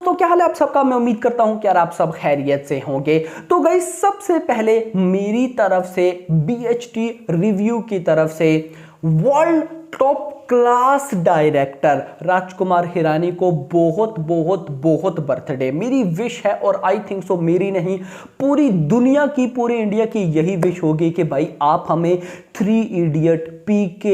तो क्या हाल है आप सबका। मैं उम्मीद करता हूं कि यार आप सब खैरियत से होंगे। तो गाइस सबसे पहले मेरी तरफ से BHT रिव्यू की तरफ से world top class director Rajkumar Hirani को बहुत बहुत बहुत बर्थडे। मेरी विश है और आई थिंक सो मेरी नहीं पूरी दुनिया की पूरे इंडिया की यही विश होगी कि भाई आप हमें 3 इडियट, PK,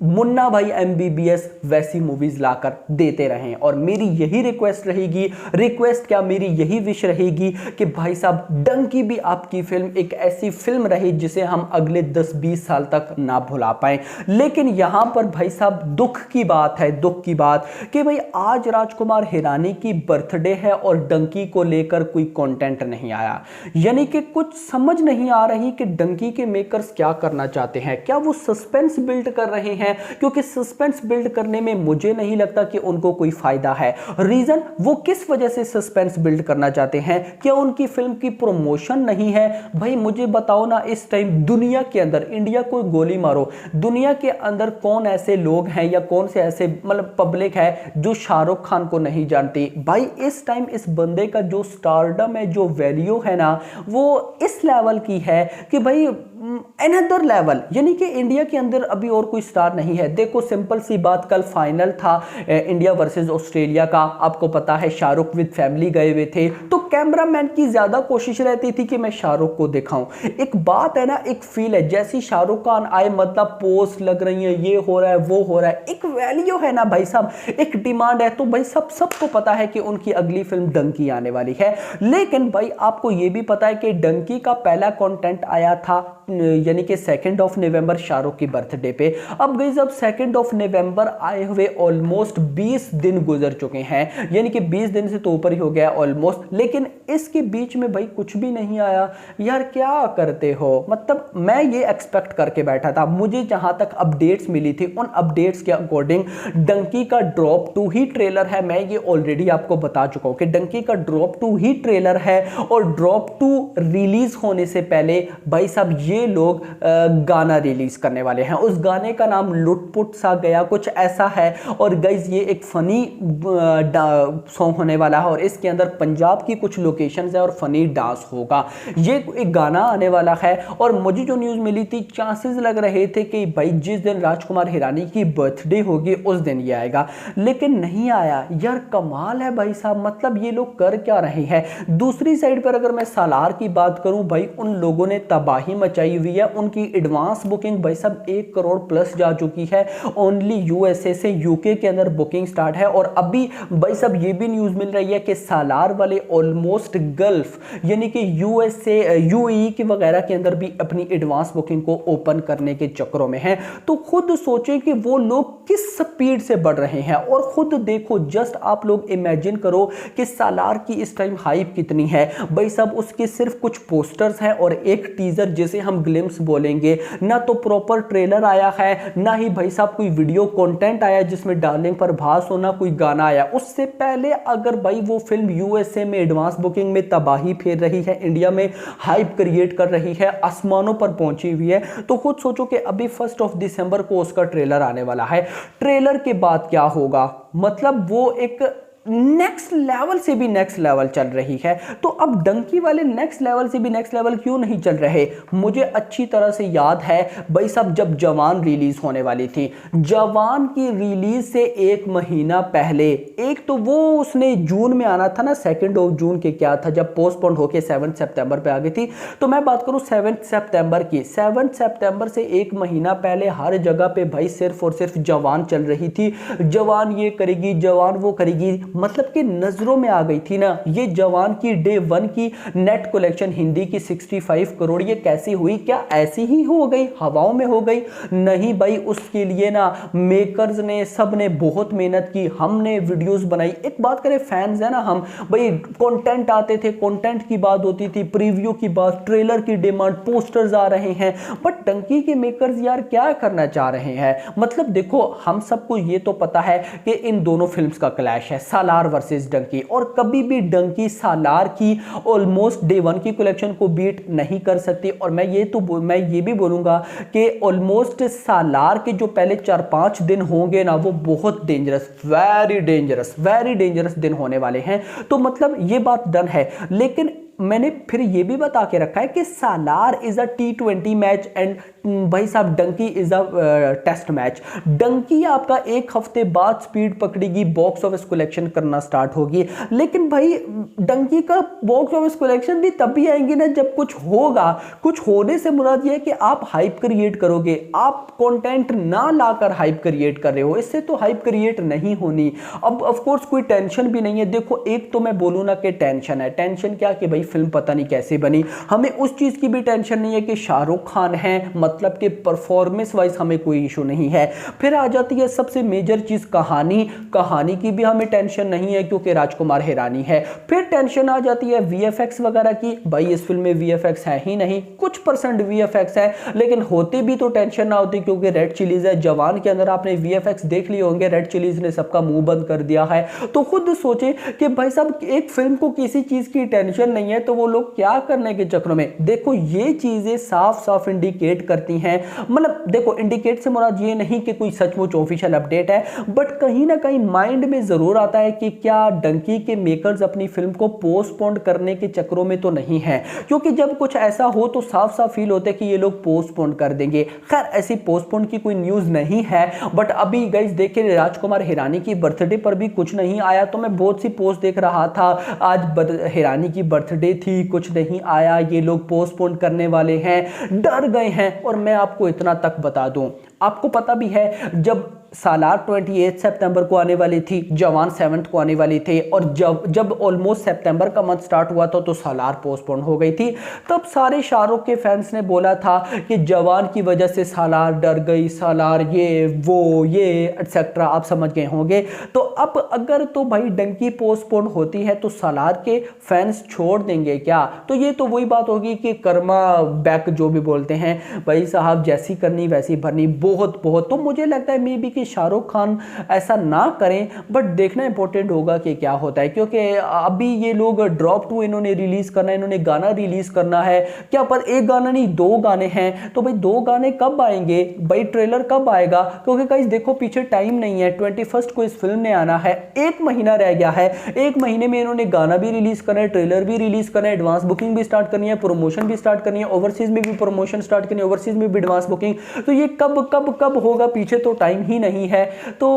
मुन्ना भाई MBBS वैसी मूवीज लाकर देते रहें। और मेरी यही रिक्वेस्ट रहेगी, रिक्वेस्ट क्या मेरी यही विश रहेगी कि भाई साहब डंकी भी आपकी फिल्म एक ऐसी फिल्म रही जिसे हम अगले 10-20 साल तक ना भुला पाए। लेकिन यहां पर भाई साहब दुख की बात है, दुख की बात कि भाई आज राजकुमार हिरानी की बर्थडे है और डंकी को लेकर कोई कंटेंट नहीं आया। यानी कि कुछ समझ नहीं आ रही कि डंकी के मेकर्स क्या करना चाहते हैं। क्या वो सस्पेंस बिल्ड कर रहे हैं? क्योंकि सस्पेंस बिल्ड करने में मुझे नहीं लगता कि उनको कोई फायदा है। रीजन वो किस वजह से सस्पेंस बिल्ड करना चाहते हैं? क्या उनकी फिल्म की प्रमोशन नहीं है? भाई मुझे बताओ ना, इस टाइम दुनिया के अंदर, इंडिया को गोली मारो, दुनिया के अंदर कौन ऐसे लोग हैं या कौन से ऐसे मतलब पब्लिक है जो शाहरुख खान को नहीं जानती? भाई इस टाइम इस बंदे का जो स्टारडम है, जो वैल्यू है ना, वो इस लेवल की है कि भाई अनदर लेवल। यानी कि इंडिया के अंदर अभी और कोई स्टार नहीं है। देखो सिंपल सी बात, कल फाइनल था इंडिया वर्सेस ऑस्ट्रेलिया का, आपको पता है शाहरुख विद फैमिली गए हुए थे, तो कैमरामैन की ज्यादा कोशिश रहती थी कि मैं शाहरुख को दिखाऊं। एक बात है ना, एक फील है, जैसी शाहरुख खान आए मतलब पोस्ट लग रही है, ये हो रहा है वो हो रहा है, एक वैल्यू है ना भाई साहब, एक डिमांड है। तो भाई सबको पता है कि उनकी अगली फिल्म डंकी आने वाली है। लेकिन भाई आपको यह भी पता है कि डंकी का पहला कंटेंट आया था यानी कि 2 नवंबर शाहरुख की बर्थडे पे। अब गई जब 2 नवंबर आए हुए ऑलमोस्ट 20 दिन गुजर चुके हैं, यानी कि 20 दिन से तो ऊपर ही हो गया ऑलमोस्ट। लेकिन इसके बीच में भाई कुछ भी नहीं आया। यार क्या करते हो? मतलब मैं ये एक्सपेक्ट करके बैठा था, मुझे जहां तक अपडेट्स मिली थी उन अपडेट्स के अकॉर्डिंग डंकी का ड्रॉप 2 ही ट्रेलर है। मैं ये ऑलरेडी आपको बता चुका हूं कि डंकी का ड्रॉप 2 ही ट्रेलर है और ड्रॉप 2 रिलीज होने से पहले भाई साहब ये लोग गाना रिलीज करने वाले हैं। उस गाने का नाम लुटपुट सा गया कुछ ऐसा है। और गाइज ये एक फनी सॉन्ग होने वाला है और इसके अंदर पंजाब की कुछ लोकेशंस है और फनी डांस होगा। ये एक गाना आने वाला है। और मुझे जो न्यूज मिली थी, चांसेस लग रहे थे कि भाई जिस दिन राजकुमार हिरानी की बर्थडे होगी उस दिन ये आएगा, लेकिन नहीं आया। यार कमाल है भाई साहब, मतलब ये लोग कर क्या रहे हैं? दूसरी साइड पर अगर मैं सालार की बात करूं, भाई उन लोगों ने तबाही मचाई हुई है। उनकी एडवांस बुकिंग भाई साहब 1 करोड़ प्लस जा चुकी है। ओनली USA से UK के अंदर बुकिंग स्टार्ट है। और अभी भाई साहब ये भी न्यूज मिल रही है कि सालार वाले ऑलमोस्ट गल्फ यानी कि USA UAE के वगैरह के अंदर भी अपनी एडवांस बुकिंग को ओपन करने के चक्करों में है। तो खुद सोचें कि वो लोग किस स्पीड से बढ़ रहे हैं। और खुद देखो, जस्ट आप लोग इमेजिन करो कि सालार की इस टाइम हाइप कितनी है। भाई साहब उसके सिर्फ कुछ पोस्टर्स हैं और एक टीजर जिसे हम ग्लिम्स बोलेंगे, ना तो प्रॉपर ट्रेलर आया है, ना ही भाई साहब कोई वीडियो कंटेंट आया जिसमें डार्लिंग पर भास होना कोई गाना आया। उससे पहले अगर भाई वो फिल्म USA में एडवांस बुकिंग में तबाही फेर रही है, इंडिया में हाइप क्रिएट कर रही है, आसमानों पर पहुंची हुई है, तो खुद सोचो कि अभी 1 दिसंबर को उसका ट्रेलर आने वाला है। ट्रेलर के बाद क्या होगा? मतलब वो एक नेक्स्ट लेवल से भी नेक्स्ट लेवल चल रही है। तो अब डंकी वाले नेक्स्ट लेवल से भी नेक्स्ट लेवल क्यों नहीं चल रहे? मुझे अच्छी तरह से याद है भाई साहब, जब जवान रिलीज होने वाली थी, जवान की रिलीज से 1 महीना पहले, एक तो वो उसने जून में आना था ना, 2 जून के क्या था, जब पोस्टपोन होके 7 सितंबर पे आ गई थी। तो मैं बात करूं 7 सितंबर की, 7 सितंबर से 1 महीना पहले हर जगह पे भाई सिर्फ और सिर्फ जवान चल रही थी। जवान ये करेगी, जवान वो करेगी, मतलब कि नजरों में आ गई थी ना। ये जवान की डे 1 की नेट कलेक्शन हिंदी की 65 करोड़, ये कैसी हुई? क्या ऐसी ही हो गई, हवाओं में हो गई? नहीं भाई, उसके लिए ना मेकर्स ने, सब ने बहुत मेहनत की, हमने वीडियोस बनाई। एक बात करें, फैंस है ना हम, भाई कंटेंट आते थे, कंटेंट की बात होती थी, प्रीव्यू की बात, ट्रेलर की डिमांड, पोस्टर्स आ रहे हैं। बट डंकी के मेकर्स यार क्या करना चाह रहे हैं? मतलब देखो, हम सबको ये तो पता है कि इन दोनों फिल्म्स का क्लैश है। सालार वर्सेस डंकी, और कभी भी डंकी सालार की ऑलमोस्ट डे वन की कलेक्शन को बीट नहीं कर सकती। और मैं ये भी बोलूंगा कि ऑलमोस्ट सालार के जो पहले 4-5 दिन होंगे ना, वो बहुत डेंजरस, वेरी डेंजरस दिन होने वाले हैं। तो मतलब ये बात डन है। लेकिन मैंने फिर ये भी बता के रखा है कि Salaar is a T20 match and भाई साहब Dunki is a test match. Dunki आपका एक हफ्ते बाद स्पीड पकड़ेगी, बॉक्स ऑफिस कलेक्शन करना स्टार्ट होगी। लेकिन भाई डंकी का बॉक्स ऑफिस कलेक्शन भी तब भी आएंगी ना जब कुछ होगा। कुछ होने से मुराद ये है कि आप हाइप क्रिएट करोगे, आप कंटेंट ना लाकर हाइप क्रिएट कर रहे हो, इससे तो हाइप क्रिएट नहीं होनी। अब ऑफ कोर्स कोई टेंशन भी नहीं है। देखो एक तो मैं बोलूँ ना कि टेंशन है, टेंशन क्या कि भाई फिल्म पता नहीं कैसे बनी, हमें उस चीज की भी टेंशन नहीं है कि शाहरुख खान है, मतलब कि परफॉर्मेंस वाइज हमें कोई इशू नहीं है। फिर आ जाती है सबसे मेजर चीज कहानी की भी हमें टेंशन नहीं है क्योंकि राजकुमार हिरानी है। फिर टेंशन आ जाती है वीएफएक्स वगैरह की, भाई इस फिल्म में वीएफएक्स है ही नहीं, कुछ परसेंट वीएफएक्स है, लेकिन होते भी तो टेंशन ना होती क्योंकि रेड चिलीज है। जवान के अंदर आपने वीएफएक्स देख लिए होंगे, रेड चिलीज ने सबका मुंह बंद कर दिया है। तो खुद सोचे कि भाई साहब एक फिल्म को किसी चीज की टेंशन नहीं है तो वो लोग क्या करने के चक्रों में। देखो ये चीजें साफ साफ इंडिकेट करती हैं, मतलब देखो इंडिकेट से मुराद ये नहीं कि कोई सचमुच ऑफिशियल अपडेट है, बट कहीं ना कहीं माइंड में जरूर आता है कि क्या डंकी के मेकर्स अपनी फिल्म को पोस्टपोन करने के चक्रों में तो नहीं है। क्योंकि जब कुछ ऐसा हो तो साफ साफ फील होता है कि ये लोग पोस्टपोन कर देंगे। खैर ऐसी पोस्टपोन की कोई न्यूज नहीं है, बट अभी गाइस देखिए राजकुमार हिरानी की बर्थडे पर भी कुछ नहीं आया। तो मैं बहुत सी पोस्ट देख रहा था, आज हिरानी की बर्थडे थी, कुछ नहीं आया, ये लोग पोस्टपोन करने वाले हैं, डर गए हैं। और मैं आपको इतना तक बता दूं, आपको पता भी है जब सालार 28 सितंबर को आने वाली थी, जवान 7 को आने वाली थी, और जब ऑलमोस्ट सितंबर का मंथ स्टार्ट हुआ था तो सालार पोस्टपोन हो गई थी। तब सारे शाहरुख के फैंस ने बोला था कि जवान की वजह से सालार डर गई, सालार ये वो ये एटसेट्रा, आप समझ गए होंगे। तो अब अगर तो भाई डंकी पोस्टपोन होती है तो सालार के फैंस छोड़ देंगे क्या? तो ये तो वही बात होगी कि कर्मा बैक जो भी बोलते हैं, भाई साहब जैसी करनी वैसी भरनी, बहुत तो मुझे लगता है मे बी कि शाहरुख खान ऐसा ना करें, बट देखना इंपॉर्टेंट होगा कि क्या होता है। क्योंकि अभी ये लोग ड्रॉप 2 इन्होंने रिलीज करना है, इन्होंने गाना रिलीज करना है, क्या पर एक गाना नहीं 2 गाने हैं। तो भाई 2 गाने कब आएंगे भाई, ट्रेलर कब आएगा? क्योंकि गाइस देखो पीछे टाइम नहीं है, 21 को इस फिल्म ने आना है, 1 महीना रह गया है। 1 महीने में इन्होंने गाना भी रिलीज करना है, ट्रेलर भी रिलीज करना है, एडवांस बुकिंग भी स्टार्ट करनी है, प्रमोशन भी स्टार्ट करनी है, ओवरसीज में भी प्रमोशन स्टार्ट करनी है, ओवरसीज में भी एडवांस बुकिंग। तो ये कब होगा, पीछे तो टाइम ही नहीं है। तो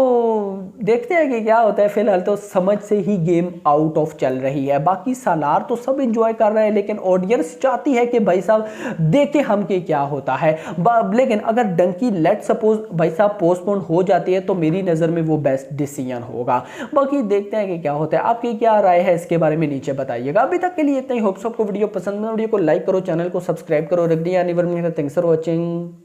देखते हैं कि क्या होता है। फिलहाल तो समझ से ही गेम आउट ऑफ चल रही है। बाकी सालार तो सब एंजॉय कर रहे हैं, लेकिन ऑडियंस चाहती है कि भाई साहब देखे हम के क्या होता है। लेकिन अगर डंकी लेट सपोज भाई साहब पोस्टपोन हो जाती है तो मेरी नजर में वो बेस्ट डिसीजन होगा। बाकी देखते हैं कि क्या होता है। आपकी क्या राय है इसके बारे में नीचे बताइएगा। अभी तक के लिए इतना ही। होप्स आपको वीडियो पसंद है, वीडियो को लाइक करो, चैनल को सब्सक्राइब करो, रख दिया। Thanks for watching.